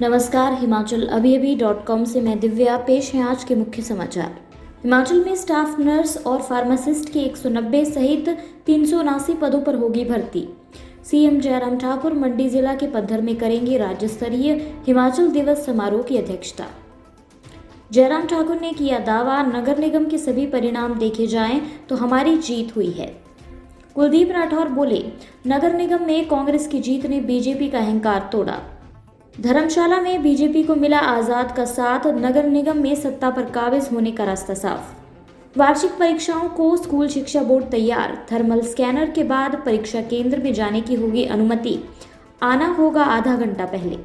नमस्कार, हिमाचल अभी-अभी.com से मैं दिव्या। पेश है आज के मुख्य समाचार। हिमाचल में स्टाफ नर्स और फार्मासिस्ट की 190 सहित 379 पदों पर होगी भर्ती। सीएम जयराम ठाकुर मंडी जिला के पद्धर में करेंगे राज्य स्तरीय हिमाचल दिवस समारोह की अध्यक्षता। जयराम ठाकुर ने किया दावा, नगर निगम के सभी परिणाम देखे जाएं तो हमारी जीत हुई है। कुलदीप राठौर बोले, नगर निगम में कांग्रेस की जीत ने बीजेपी का अहंकार तोड़ा। धर्मशाला में बीजेपी को मिला आजाद का साथ, नगर निगम में सत्ता पर काबिज होने का रास्ता साफ। वार्षिक परीक्षाओं को स्कूल शिक्षा बोर्ड तैयार, थर्मल स्कैनर के बाद परीक्षा केंद्र में जाने की होगी अनुमति, आना होगा आधा घंटा पहले।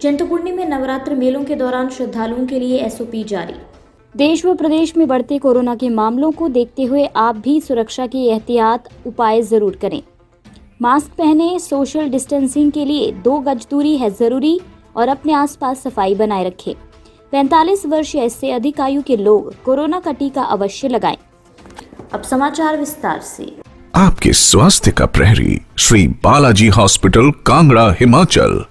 चिंतपूर्णी में नवरात्र मेलों के दौरान श्रद्धालुओं के लिए एसओपी जारी। देश व प्रदेश में बढ़ते कोरोना के मामलों को देखते हुए आप भी सुरक्षा के एहतियात उपाय जरूर करें। मास्क पहने, सोशल डिस्टेंसिंग के लिए 2 गज दूरी है जरूरी और अपने आसपास सफाई बनाए रखें। 45 वर्ष या इससे अधिक आयु के लोग कोरोना का टीका अवश्य लगाएं। अब समाचार विस्तार से। आपके स्वास्थ्य का प्रहरी श्री बालाजी हॉस्पिटल, कांगड़ा, हिमाचल।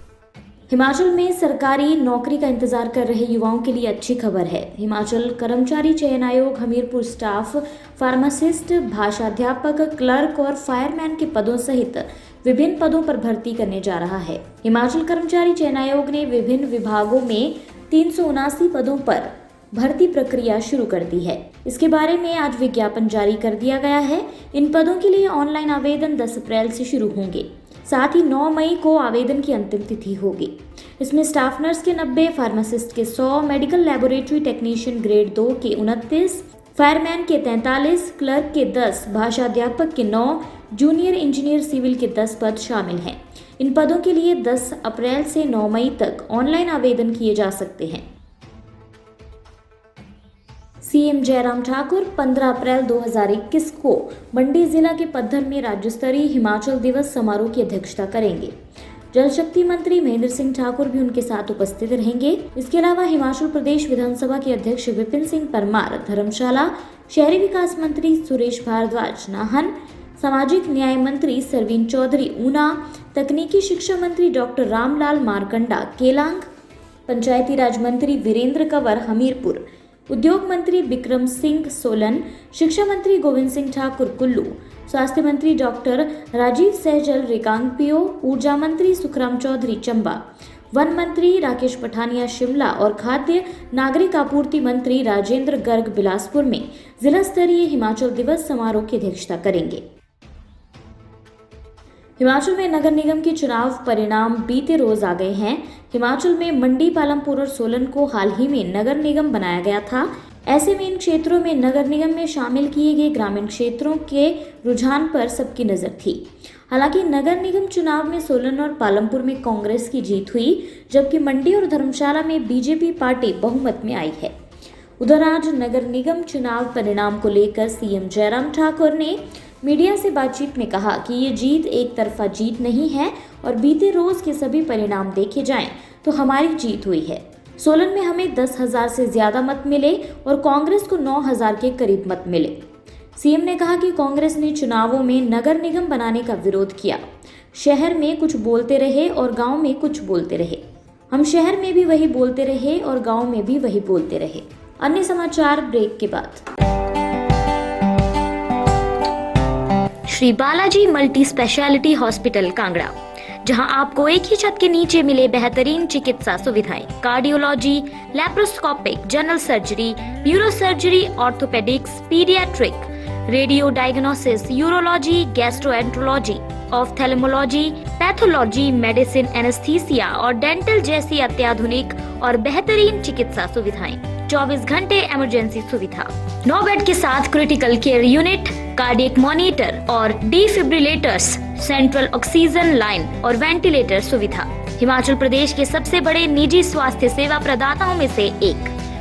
हिमाचल में सरकारी नौकरी का इंतजार कर रहे युवाओं के लिए अच्छी खबर है। हिमाचल कर्मचारी चयन आयोग हमीरपुर स्टाफ, फार्मासिस्ट, भाषाध्यापक, क्लर्क और फायरमैन के पदों सहित विभिन्न पदों पर भर्ती करने जा रहा है। हिमाचल कर्मचारी चयन आयोग ने विभिन्न विभागों में 379 पदों पर भर्ती प्रक्रिया शुरू कर दी है। इसके बारे में आज विज्ञापन जारी कर दिया गया है। इन पदों के लिए ऑनलाइन आवेदन 10 अप्रैल से शुरू होंगे। साथ ही 9 मई को आवेदन की अंतिम तिथि होगी। इसमें स्टाफ नर्स के 90, फार्मासिस्ट के 100, मेडिकल लैबोरेटरी टेक्नीशियन ग्रेड 2 के 29, फायरमैन के 43, क्लर्क के 10, भाषाध्यापक के 9, जूनियर इंजीनियर सिविल के 10 पद शामिल हैं। इन पदों के लिए 10 अप्रैल से 9 मई तक ऑनलाइन आवेदन किए जा सकते हैं। सीएम जयराम ठाकुर 15 अप्रैल 2021 को मंडी जिला के पद्धर में राज्य स्तरीय हिमाचल दिवस समारोह की अध्यक्षता करेंगे। जल शक्ति मंत्री महेंद्र सिंह ठाकुर भी उनके साथ उपस्थित रहेंगे। इसके अलावा हिमाचल प्रदेश विधानसभा के अध्यक्ष विपिन सिंह परमार धर्मशाला, शहरी विकास मंत्री सुरेश भारद्वाज नाहन, सामाजिक न्याय मंत्री सरवीन चौधरी ऊना, तकनीकी शिक्षा मंत्री डॉक्टर रामलाल मारकंडा केलांग, पंचायती राज मंत्री वीरेंद्र कंवर हमीरपुर, उद्योग मंत्री बिक्रम सिंह सोलन, शिक्षा मंत्री गोविंद सिंह ठाकुर कुल्लू, स्वास्थ्य मंत्री डॉक्टर राजीव सहजल रिकांगपियो, ऊर्जा मंत्री सुखराम चौधरी चंबा, वन मंत्री राकेश पठानिया शिमला और खाद्य नागरिक आपूर्ति मंत्री राजेंद्र गर्ग बिलासपुर में जिला स्तरीय हिमाचल दिवस समारोह की अध्यक्षता करेंगे। हिमाचल में नगर निगम के चुनाव परिणाम बीते रोज आ गए हैं। हिमाचल में मंडी, पालमपुर और सोलन को हाल ही में नगर निगम बनाया गया था। ऐसे में इन क्षेत्रों में नगर निगम में शामिल किए गए ग्रामीण क्षेत्रों के रुझान पर सबकी नजर थी। हालांकि नगर निगम चुनाव में सोलन और पालमपुर में कांग्रेस की जीत हुई, जबकि मंडी और धर्मशाला में बीजेपी पार्टी बहुमत में आई है। उधर आज नगर निगम चुनाव परिणाम को लेकर सीएम जयराम ठाकुर ने मीडिया से बातचीत में कहा कि ये जीत एक तरफा जीत नहीं है और बीते रोज के सभी परिणाम देखे जाएं तो हमारी जीत हुई है। सोलन में हमें 10,000 से ज्यादा मत मिले और कांग्रेस को 9,000 के करीब मत मिले। सीएम ने कहा कि कांग्रेस ने चुनावों में नगर निगम बनाने का विरोध किया। शहर में कुछ बोलते रहे और गांव में कुछ बोलते रहे। हम शहर में भी वही बोलते रहे और गांव में भी वही बोलते रहे। अन्य समाचार ब्रेक के बाद। Shri Balaji multi speciality hospital Kangra, जहां आपको एक ही छत के नीचे मिले बेहतरीन चिकित्सा सुविधाएं, cardiology, laparoscopic, general surgery, neuro surgery, orthopaedics, paediatric, radio diagnosis, urology, gastroenterology, ophthalmology, pathology, medicine, anaesthesia और डेंटल जैसी अत्याधुनिक और बेहतरीन चिकित्सा सुविधाएं, 24 घंटे इमरजेंसी सुविधा, 9 बेड के साथ critical care unit, cardiac monitor और डिफिब्रिलेटर्स, सेंट्रल ऑक्सीजन लाइन और वेंटिलेटर सुविधा। हिमाचल प्रदेश के सबसे बड़े निजी स्वास्थ्य सेवा प्रदाताओं में से एक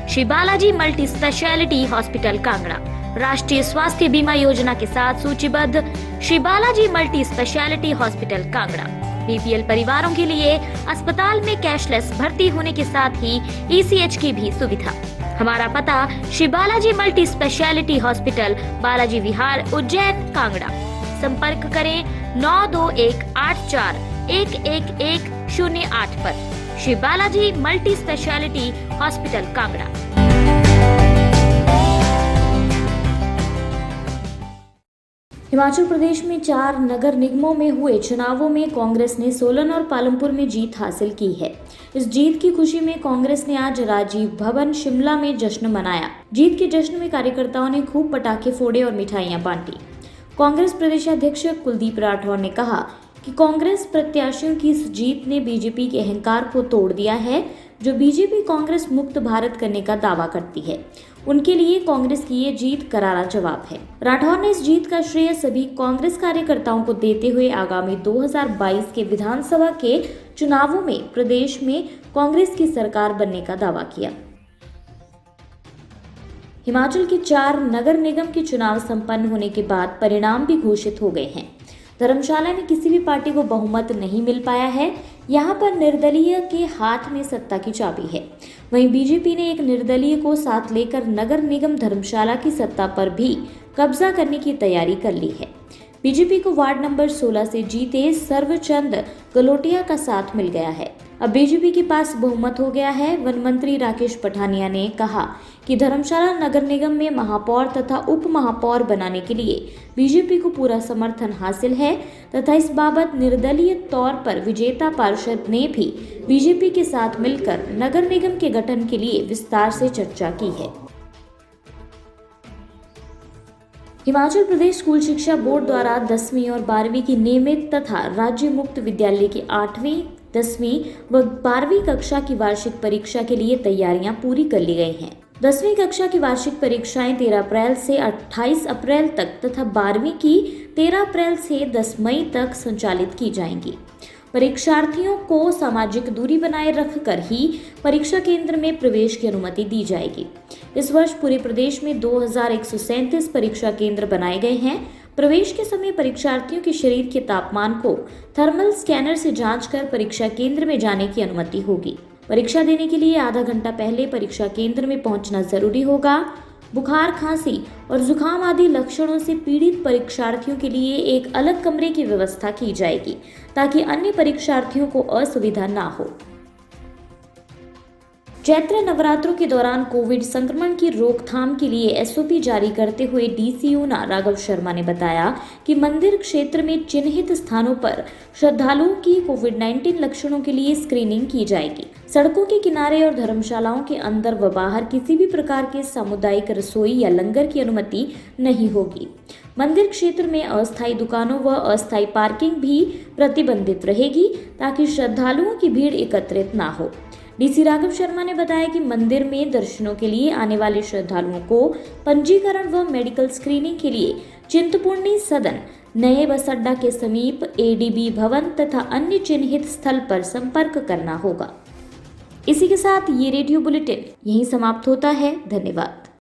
Shri Balaji multi speciality hospital Kangra राष्ट्रीय स्वास्थ्य बीमा योजना के साथ सूचीबद्ध Shri Balaji multi speciality hospital Kangra BPL परिवारों के लिए अस्पताल में कैशलेस भर्ती होने के साथ ही ईसीएच की भी सुविधा। हमारा पता Shri Balaji multi speciality hospital, Balaji Vihar, Ujjain, Kangra. संपर्क करें 9218411108 पर। Shri Balaji multi speciality hospital Kangra. Himachal Pradesh में 4 नगर निगमों में हुए चुनावों में कांग्रेस ने सोलन और पालमपुर में जीत हासिल की है। इस जीत की खुशी में कांग्रेस ने आज राजीव भवन शिमला में जश्न मनाया। जीत के जश्न में कार्यकर्ताओं ने खूब पटाखे फोड़े और मिठाइयां बांटी। कांग्रेस प्रदेशाध्यक्ष कुलदीप राठौर ने कहा कि कांग्रेस प्रत्याशियों की इस जीत ने बीजेपी के अहंकार को तोड़ दिया है, जो बीजेपी कांग्रेस मुक्त भारत करने का दावा करती है। उनके लिए कांग्रेस की ये जीत करारा जवाब है। राठौर ने इस जीत का श्रेय सभी कांग्रेस कार्यकर्ताओं को देते हुए आगामी 2022 के विधानसभा के चुनावों में प्रदेश में कांग्रेस की सरकार बनने का दावा किया। हिमाचल के 4 नगर निगम के चुनाव संपन्न होने के बाद परिणाम भी घोषित हो गए हैं। धर्मशाला में किसी भी पार्टी को बहुमत नहीं मिल पाया है। यहाँ पर निर्दलीय के हाथ में सत्ता की चाबी है। वहीं बीजेपी ने एक निर्दलीय को साथ लेकर नगर निगम धर्मशाला की सत्ता पर भी कब्जा करने की तैयारी कर ली है। बीजेपी को वार्ड नंबर 16 से जीते सर्वचंद गलोटिया का साथ मिल गया है। अब बीजेपी के पास बहुमत हो गया है। वन मंत्री राकेश पठानिया ने कहा कि धर्मशाला नगर निगम में महापौर तथा उप महापौर बनाने के लिए बीजेपी को पूरा समर्थन हासिल है तथा इस बाबत निर्दलीय तौर पर विजेता पार्षद ने भी बीजेपी के साथ मिलकर नगर निगम के गठन के लिए विस्तार से चर्चा की है। हिमाचल प्रदेश स्कूल शिक्षा बोर्ड द्वारा 10वीं और 12वीं की नियमित तथा राज्य मुक्त विद्यालय की 8वीं, 10वीं व 12वीं कक्षा की वार्षिक परीक्षा के लिए तैयारियां पूरी कर ली गई हैं। 10वीं कक्षा की वार्षिक परीक्षाएं 13 अप्रैल से 28 अप्रैल तक तथा 12वीं की 13 अप्रैल से 10 मई तक संचालित की जाएंगी। परीक्षार्थियों को सामाजिक दूरी बनाए रखकर ही परीक्षा केंद्र में प्रवेश की अनुमति दी जाएगी। इस वर्ष पूरे प्रदेश में 2137 परीक्षा केंद्र बनाए गए हैं। प्रवेश के समय परीक्षार्थियों के शरीर के तापमान को थर्मल स्कैनर से जांचकर परीक्षा केंद्र में जाने की अनुमति होगी। परीक्षा देने के लिए आधा घंटा पहले परीक्षा केंद्र में पहुंचना जरूरी होगा। बुखार, खांसी और जुकाम आदि लक्षणों से पीड़ित परीक्षार्थियों के लिए एक अलग कमरे की व्यवस्था की जाएगी ताकि अन्य परीक्षार्थियों को असुविधा ना हो। चैत्र नवरात्रों के दौरान कोविड संक्रमण की रोकथाम के लिए एसओपी जारी करते हुए डीसी ऊना राघव शर्मा ने बताया कि मंदिर क्षेत्र में चिन्हित स्थानों पर श्रद्धालुओं की कोविड-19 लक्षणों के लिए स्क्रीनिंग की जाएगी। सड़कों के किनारे और धर्मशालाओं के अंदर व बाहर किसी भी प्रकार के सामुदायिक रसोई या लंगर की अनुमति नहीं होगी। मंदिर क्षेत्र में अस्थायी दुकानों व अस्थायी पार्किंग भी प्रतिबंधित रहेगी ताकि श्रद्धालुओं की भीड़ एकत्रित ना हो। डीसी राघव शर्मा ने बताया कि मंदिर में दर्शनों के लिए आने वाले श्रद्धालुओं को पंजीकरण व मेडिकल स्क्रीनिंग के लिए चिंतपूर्णी सदन, नए बस अड्डा के समीप एडीबी भवन तथा अन्य चिन्हित स्थल पर संपर्क करना होगा। इसी के साथ ये रेडियो बुलेटिन यहीं समाप्त होता है। धन्यवाद।